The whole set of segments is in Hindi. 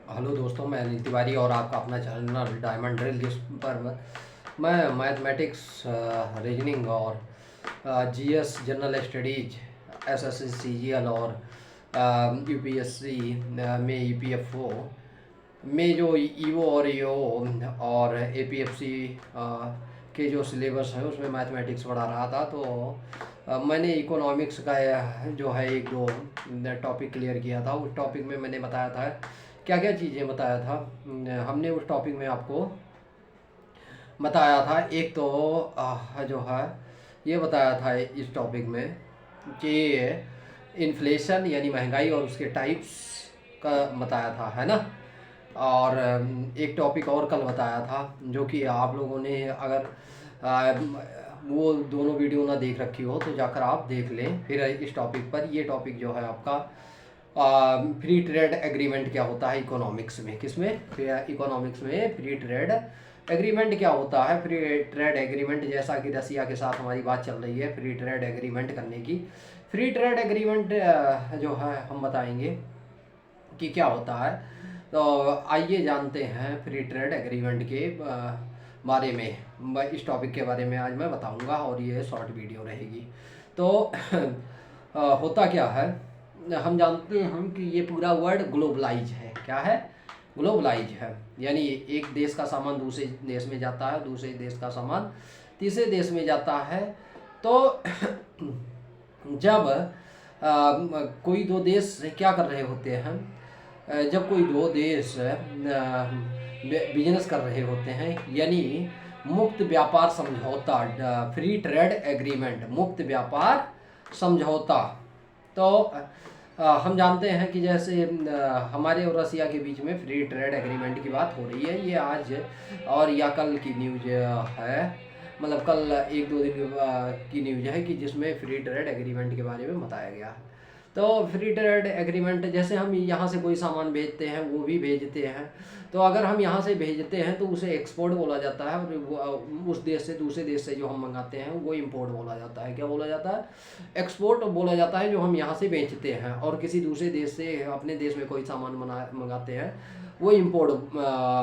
हेलो दोस्तों, मैं अनिल तिवारी और आपका अपना चैनल डायमंड ड्रिल, जिस पर मैं मैथमेटिक्स, रीजनिंग और GS general studies, SSC CGL और यूपीएससी में ईपीएफओ में जो ईओ और ईओ और एपीएफसी के जो सिलेबस है उसमें मैथमेटिक्स पढ़ा रहा था। तो मैंने इकोनॉमिक्स का जो है एक दो टॉपिक क्लियर किया था। उस टॉपिक में मैंने बताया था क्या क्या चीज़ें बताया था। हमने उस टॉपिक में आपको बताया था, एक तो जो है ये बताया था इस टॉपिक में कि इन्फ्लेशन यानी महंगाई और उसके टाइप्स का बताया था, है ना। और एक टॉपिक और कल बताया था जो कि आप लोगों ने अगर वो दोनों वीडियो ना देख रखी हो तो जाकर आप देख लें। फिर इस टॉपिक पर, ये टॉपिक जो है आपका फ्री ट्रेड एग्रीमेंट क्या होता है इकोनॉमिक्स में, किसमें, इकोनॉमिक्स में फ्री ट्रेड एग्रीमेंट क्या होता है। फ्री ट्रेड एग्रीमेंट, जैसा कि रसिया के साथ हमारी बात चल रही है फ्री ट्रेड एग्रीमेंट करने की। फ्री ट्रेड एग्रीमेंट जो है हम बताएंगे कि क्या होता है। तो आइए जानते हैं फ्री ट्रेड एग्रीमेंट के बारे में। इस टॉपिक के बारे में आज मैं बताऊंगा और ये शॉर्ट वीडियो रहेगी। तो होता क्या है, हम जानते हैं कि ये पूरा वर्ड ग्लोबलाइज है। क्या है? ग्लोबलाइज है, यानी एक देश का सामान दूसरे देश में जाता है, दूसरे देश का सामान तीसरे देश में जाता है। तो जब कोई दो देश क्या कर रहे होते हैं, जब कोई दो देश बिजनेस कर रहे होते हैं, यानी मुक्त व्यापार समझौता, फ्री ट्रेड एग्रीमेंट, मुक्त व्यापार समझौता। तो हम जानते हैं कि जैसे हमारे और रसिया के बीच में फ्री ट्रेड एग्रीमेंट की बात हो रही है, ये आज और या कल की न्यूज है। मतलब कल एक दो दिन की न्यूज है कि जिसमें फ्री ट्रेड एग्रीमेंट के बारे में बताया गया है। तो फ्री ट्रेड एग्रीमेंट, जैसे हम यहाँ से कोई सामान भेजते हैं वो भी भेजते हैं। तो अगर हम यहाँ से भेजते हैं तो उसे एक्सपोर्ट बोला जाता है, और उस देश से दूसरे देश से जो हम मंगाते हैं वो इंपोर्ट बोला जाता है। क्या बोला जाता है? एक्सपोर्ट बोला जाता है जो हम यहाँ से बेचते हैं, और किसी दूसरे देश से अपने देश में कोई सामान मंगाते हैं वो इंपोर्ट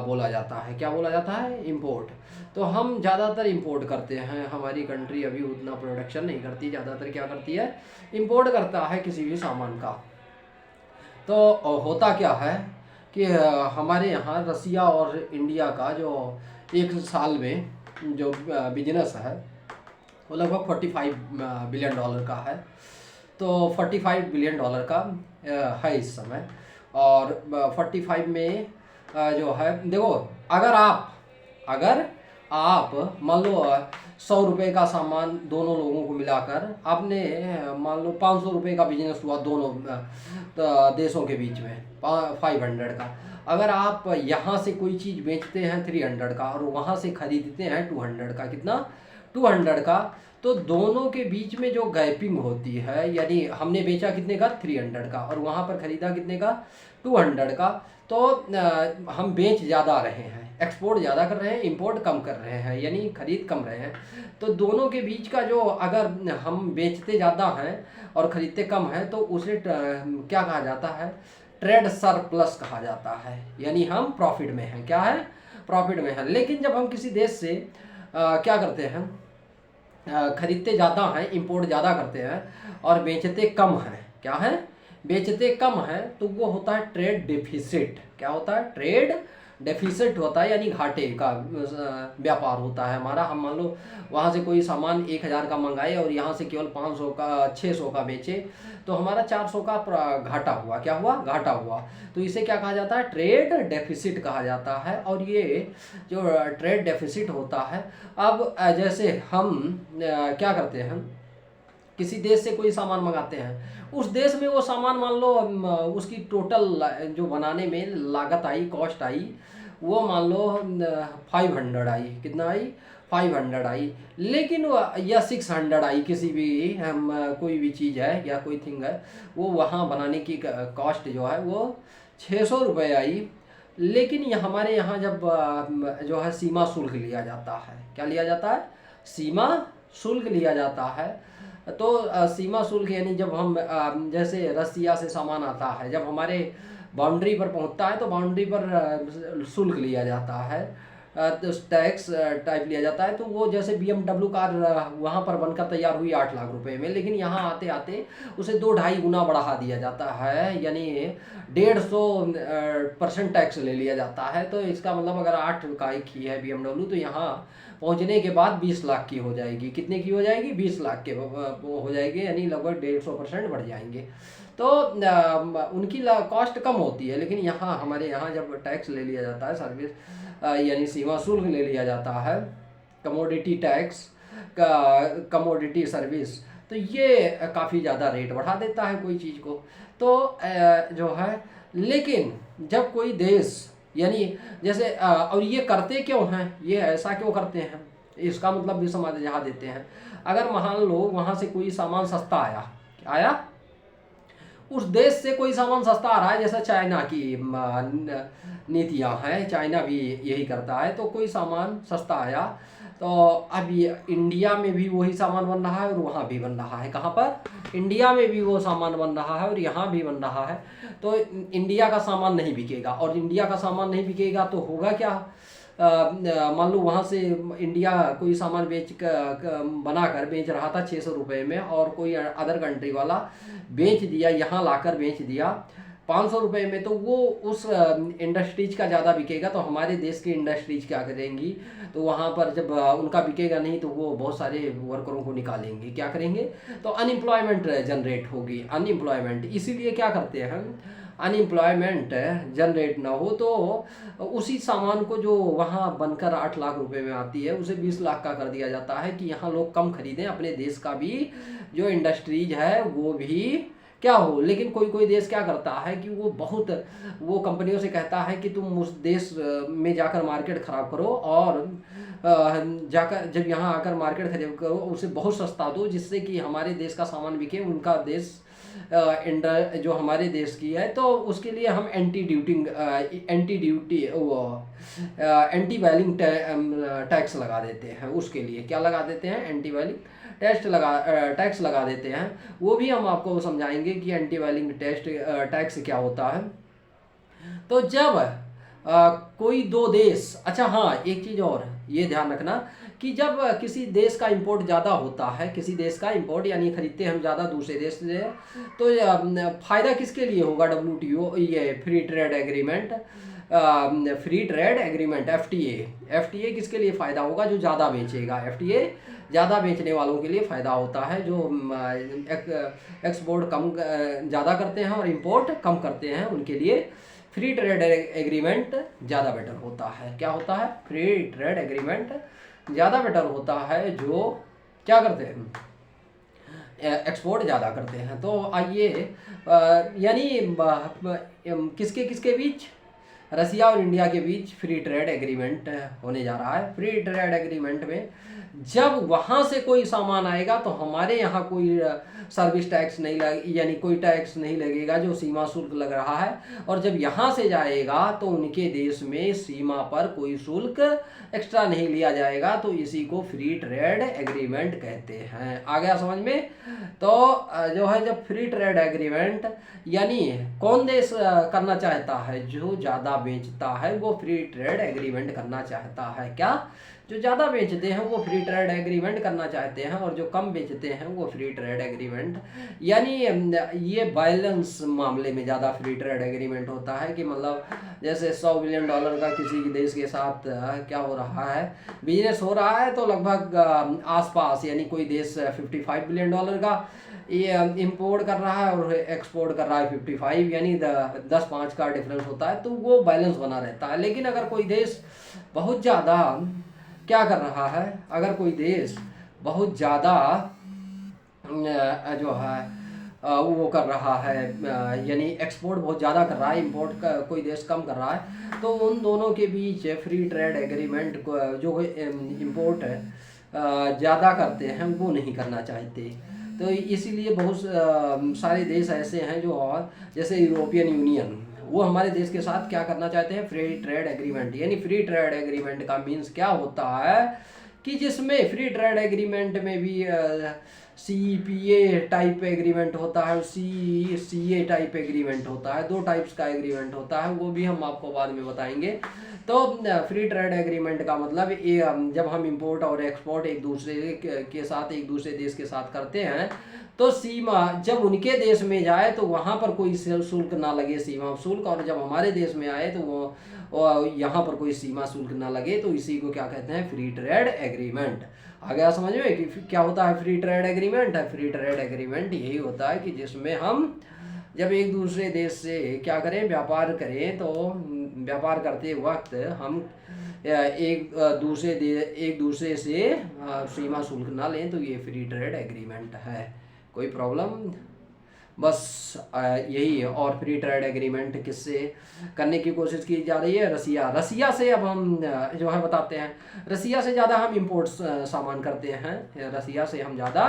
बोला जाता है। क्या बोला जाता है? इंपोर्ट। तो हम ज़्यादातर इंपोर्ट करते हैं, हमारी कंट्री अभी उतना प्रोडक्शन नहीं करती, ज़्यादातर क्या करती है, इंपोर्ट करता है किसी भी सामान का। तो होता क्या है कि हमारे यहाँ रसिया और इंडिया का जो एक साल में जो बिजनेस है वो लगभग $45 बिलियन का है। तो $45 बिलियन का है इस समय। और 45 में जो है, देखो, अगर आप मान लो 100 रुपये का सामान दोनों लोगों को मिलाकर आपने मान लो 500 रुपये का बिजनेस हुआ दोनों देशों के बीच में, 500 का। अगर आप यहाँ से कोई चीज़ बेचते हैं 300 का और वहाँ से खरीदते हैं 200 का, कितना, 200 का, तो दोनों के बीच में जो गैपिंग होती है, यानी हमने बेचा कितने का, 300 का, और वहाँ पर खरीदा कितने का, 200 का। तो हम बेच ज़्यादा रहे हैं, एक्सपोर्ट ज़्यादा कर रहे हैं, इंपोर्ट कम कर रहे हैं, यानी खरीद कम रहे हैं। तो दोनों के बीच का जो, अगर हम बेचते ज़्यादा हैं और ख़रीदते कम हैं तो उसे क्या कहा जाता है, ट्रेड सरप्लस कहा जाता है, यानी हम प्रॉफिट में हैं। क्या है? प्रॉफिट में है। लेकिन जब हम किसी देश से क्या करते हैं, खरीदते ज़्यादा हैं, इंपोर्ट ज़्यादा करते हैं और बेचते कम हैं, क्या है, बेचते कम हैं, तो वो होता है ट्रेड डेफिसिट। क्या होता है? ट्रेड डेफिसिट होता है, यानी घाटे का व्यापार होता है हमारा। हम मान लो वहाँ से कोई सामान 1000 का मंगाए और यहाँ से केवल 500 का, 600 का बेचे, तो हमारा 400 का घाटा हुआ। क्या हुआ? घाटा हुआ। तो इसे क्या कहा जाता है? ट्रेड डेफिसिट कहा जाता है। और ये जो ट्रेड डेफिसिट होता है, अब जैसे हम क्या करते हैं, किसी देश से कोई सामान मंगाते हैं, उस देश में वो सामान मान लो उसकी टोटल जो बनाने में लागत आई, कॉस्ट आई, वो मान लो 500 आई। कितना आई? 500 आई। लेकिन या 600 आई, किसी भी कोई भी चीज़ है या कोई थिंग है, वो वहाँ बनाने की कॉस्ट जो है वो 600 रुपये आई। लेकिन ये हमारे यहाँ जब जो है सीमा शुल्क लिया जाता है, क्या लिया जाता है? सीमा शुल्क लिया जाता है। तो सीमा शुल्क यानी जब हम जैसे रसिया से सामान आता है, जब हमारे बाउंड्री पर पहुंचता है तो बाउंड्री पर शुल्क लिया जाता है, तो टैक्स टाइप लिया जाता है। तो वो जैसे BMW कार वहाँ पर बनकर तैयार हुई 8 लाख रुपए में, लेकिन यहाँ आते आते उसे 2-2.5 गुना बढ़ा दिया जाता है, यानी 150% टैक्स ले लिया जाता है। तो इसका मतलब अगर 8 का की है BMW तो यहाँ पहुँचने के बाद 20 लाख की हो जाएगी। कितने की हो जाएगी? 20 लाख के हो जाएगी, यानी लगभग 150% बढ़ जाएंगे। तो उनकी कॉस्ट कम होती है, लेकिन यहाँ हमारे यहाँ जब टैक्स ले लिया जाता है, सर्विस यानी सीमा शुल्क ले लिया जाता है, कमोडिटी टैक्स का, कमोडिटी सर्विस, तो ये काफ़ी ज़्यादा रेट बढ़ा देता है कोई चीज़ को। तो जो है, लेकिन जब कोई देश यानी जैसे और ये करते क्यों हैं, ये ऐसा क्यों करते हैं, इसका मतलब भी समझा देते हैं। अगर मान लो वहाँ से कोई सामान सस्ता आया, उस देश से कोई सामान सस्ता आ रहा है, जैसा चाइना की नीतियाँ हैं, चाइना भी यही करता है। तो कोई सामान सस्ता आया तो अब ये इंडिया में भी वही सामान बन रहा है और वहाँ भी बन रहा है। कहाँ पर? इंडिया में भी वो सामान बन रहा है और यहाँ भी बन रहा है। तो इंडिया का सामान नहीं बिकेगा, और इंडिया का सामान नहीं बिकेगा तो होगा क्या? मान लो वहाँ से इंडिया कोई सामान बनाकर बेच रहा था 600 रुपये में, और कोई अदर कंट्री वाला बेच दिया, यहाँ लाकर बेच दिया 500 रुपये में, तो वो उस इंडस्ट्रीज का ज़्यादा बिकेगा। तो हमारे देश की इंडस्ट्रीज क्या करेंगी? तो वहाँ पर जब उनका बिकेगा नहीं तो वो बहुत सारे वर्करों को निकालेंगे। क्या करेंगे? तो अनएम्प्लॉयमेंट जनरेट होगी, अनएम्प्लॉयमेंट। इसीलिए क्या करते हैं, अनएम्प्लॉयमेंट जनरेट ना हो तो उसी सामान को जो वहाँ बनकर 8 लाख रुपए में आती है उसे 20 लाख का कर दिया जाता है कि यहाँ लोग कम खरीदें, अपने देश का भी जो इंडस्ट्रीज है वो भी क्या हो। लेकिन कोई कोई देश क्या करता है कि वो कंपनियों से कहता है कि तुम उस देश में जाकर मार्केट ख़राब करो, और जाकर जब यहाँ आकर मार्केट खरीद करो उसे बहुत सस्ता दो, जिससे कि हमारे देश का सामान बिके, उनका देश जो हमारे देश की है। तो उसके लिए हम एंटी वैलिंग टैक्स लगा देते हैं। उसके लिए क्या लगा देते हैं? एंटी वैलिंग टैक्स लगा देते हैं। वो भी हम आपको समझाएंगे कि एंटी वैलिंग टैक्स क्या होता है। तो जब कोई दो देश, अच्छा हाँ, एक चीज़ और ये ध्यान रखना कि जब किसी देश का इंपोर्ट ज़्यादा होता है, किसी देश का इंपोर्ट यानी खरीदते हम ज़्यादा दूसरे देश से, तो फ़ायदा किसके लिए होगा? WTO, ये फ्री ट्रेड एग्रीमेंट, FTA किसके लिए फ़ायदा होगा? जो ज़्यादा बेचेगा। FTA ज़्यादा बेचने वालों के लिए फ़ायदा होता है, जो एक्सपोर्ट कम ज़्यादा करते हैं और इंपोर्ट कम करते हैं, उनके लिए फ्री ट्रेड एग्रीमेंट ज़्यादा बेटर होता है। क्या होता है? फ्री ट्रेड एग्रीमेंट ज़्यादा बेटर होता है, जो क्या करते हैं? एक्सपोर्ट ज़्यादा करते हैं। तो आइए, यानी किसके किसके बीच? रसिया और इंडिया के बीच फ्री ट्रेड एग्रीमेंट होने जा रहा है। फ्री ट्रेड एग्रीमेंट में जब वहाँ से कोई सामान आएगा तो हमारे यहाँ कोई सर्विस टैक्स नहीं लगे, यानी कोई टैक्स नहीं लगेगा जो सीमा शुल्क लग रहा है, और जब यहाँ से जाएगा तो उनके देश में सीमा पर कोई शुल्क एक्स्ट्रा नहीं लिया जाएगा। तो इसी को फ्री ट्रेड एग्रीमेंट कहते हैं। आ गया समझ में? तो जो है, जब फ्री ट्रेड एग्रीमेंट, यानी कौन देश करना चाहता है? जो ज़्यादा बेचता है वो फ्री ट्रेड एग्रीमेंट करना चाहता है। क्या? जो ज़्यादा बेचते हैं वो फ्री ट्रेड एग्रीमेंट करना चाहते हैं, और जो कम बेचते हैं वो फ्री ट्रेड एग्रीमेंट, यानी ये बैलेंस मामले में ज़्यादा फ्री ट्रेड एग्रीमेंट होता है कि मतलब जैसे $100 बिलियन का किसी देश के साथ क्या हो रहा है, बिजनेस हो रहा है, तो लगभग आसपास, यानी कोई देश $55 बिलियन का ये इंपोर्ट कर रहा है और एक्सपोर्ट कर रहा है 55, यानी 10-5 का डिफरेंस होता है, तो वो बैलेंस बना रहता है। लेकिन अगर कोई देश बहुत ज़्यादा क्या कर रहा है, अगर कोई देश बहुत ज़्यादा जो है वो कर रहा है, यानी एक्सपोर्ट बहुत ज़्यादा कर रहा है, इंपोर्ट का कोई देश कम कर रहा है, तो उन दोनों के बीच फ्री ट्रेड एग्रीमेंट को जो इंपोर्ट ज़्यादा करते हैं वो नहीं करना चाहते। तो इसीलिए बहुत सारे देश ऐसे हैं जो, जैसे यूरोपियन यूनियन, वो हमारे देश के साथ क्या करना चाहते हैं? Free trade agreement. यानी फ्री ट्रेड एग्रीमेंट का मीन्स क्या होता है कि जिसमें फ्री ट्रेड एग्रीमेंट में भी CPA टाइप एग्रीमेंट होता है, CA टाइप एग्रीमेंट होता है, 2 टाइप्स का एग्रीमेंट होता है, वो भी हम आपको बाद में बताएंगे। तो फ्री ट्रेड एग्रीमेंट का मतलब ये जब हम इंपोर्ट और एक्सपोर्ट एक दूसरे के साथ, एक दूसरे देश के साथ करते हैं, तो सीमा जब उनके देश में जाए तो वहाँ पर कोई शुल्क ना लगे, सीमा शुल्क, और जब हमारे देश में आए तो वो यहाँ पर कोई सीमा शुल्क ना लगे, तो इसी को क्या कहते हैं, फ्री ट्रेड एग्रीमेंट। आ गया समझ में कि क्या होता है free trade agreement? Free trade agreement यही होता है कि जिसमें हम जब एक दूसरे देश से क्या करें, व्यापार करें, तो व्यापार करते वक्त हम एक दूसरे से सीमा शुल्क ना लें, तो ये फ्री ट्रेड एग्रीमेंट है। कोई प्रॉब्लम? बस यही है। और फ्री ट्रेड एग्रीमेंट किससे करने की कोशिश की जा रही है? रसिया से। अब हम जो है बताते हैं, रसिया से ज़्यादा हम इंपोर्ट सामान करते हैं, रसिया से हम ज़्यादा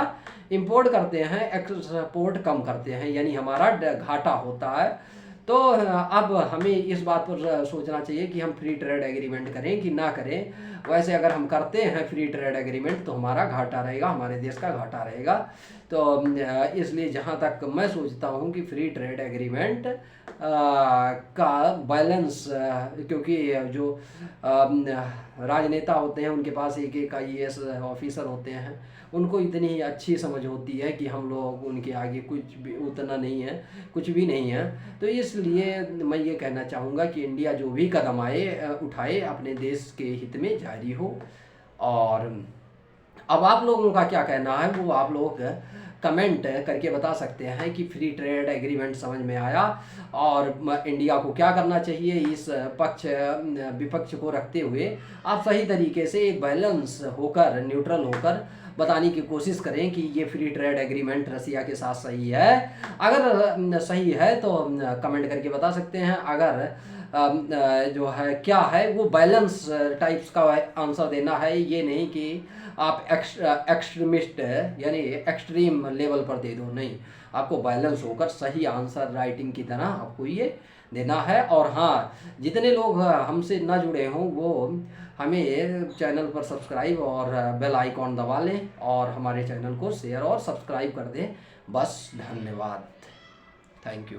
इंपोर्ट करते हैं, एक्सपोर्ट कम करते हैं, यानी हमारा घाटा होता है। तो अब हमें इस बात पर सोचना चाहिए कि हम फ्री ट्रेड एग्रीमेंट करें कि ना करें। वैसे अगर हम करते हैं फ्री ट्रेड एग्रीमेंट तो हमारा घाटा रहेगा, हमारे देश का घाटा रहेगा। तो इसलिए जहाँ तक मैं सोचता हूँ कि फ्री ट्रेड एग्रीमेंट का बैलेंस, क्योंकि जो राजनेता होते हैं उनके पास एक एक IAS ऑफिसर होते हैं, उनको इतनी अच्छी समझ होती है कि हम लोग उनके आगे कुछ भी उतना नहीं है, कुछ भी नहीं है। तो इसलिए मैं ये कहना चाहूँगा कि इंडिया जो भी कदम उठाए अपने देश के हित में जारी हो। और अब आप लोगों का क्या कहना है वो आप लोग कमेंट करके बता सकते हैं कि फ्री ट्रेड एग्रीमेंट समझ में आया और इंडिया को क्या करना चाहिए। इस पक्ष विपक्ष को रखते हुए आप सही तरीके से एक बैलेंस होकर, न्यूट्रल होकर बताने की कोशिश करें कि ये फ्री ट्रेड एग्रीमेंट रसिया के साथ सही है। अगर सही है तो कमेंट करके बता सकते हैं, अगर जो है क्या है वो बैलेंस टाइप्स का आंसर देना है, ये नहीं कि आप एक्सट्रीमिस्ट यानी एक्सट्रीम लेवल पर दे दो, नहीं, आपको बैलेंस होकर सही आंसर राइटिंग की तरह आपको ये देना है। और हाँ, जितने लोग हमसे ना जुड़े हों वो हमें चैनल पर सब्सक्राइब और बेल आइकॉन दबा लें और हमारे चैनल को शेयर और सब्सक्राइब कर दें। बस, धन्यवाद, थैंक यू।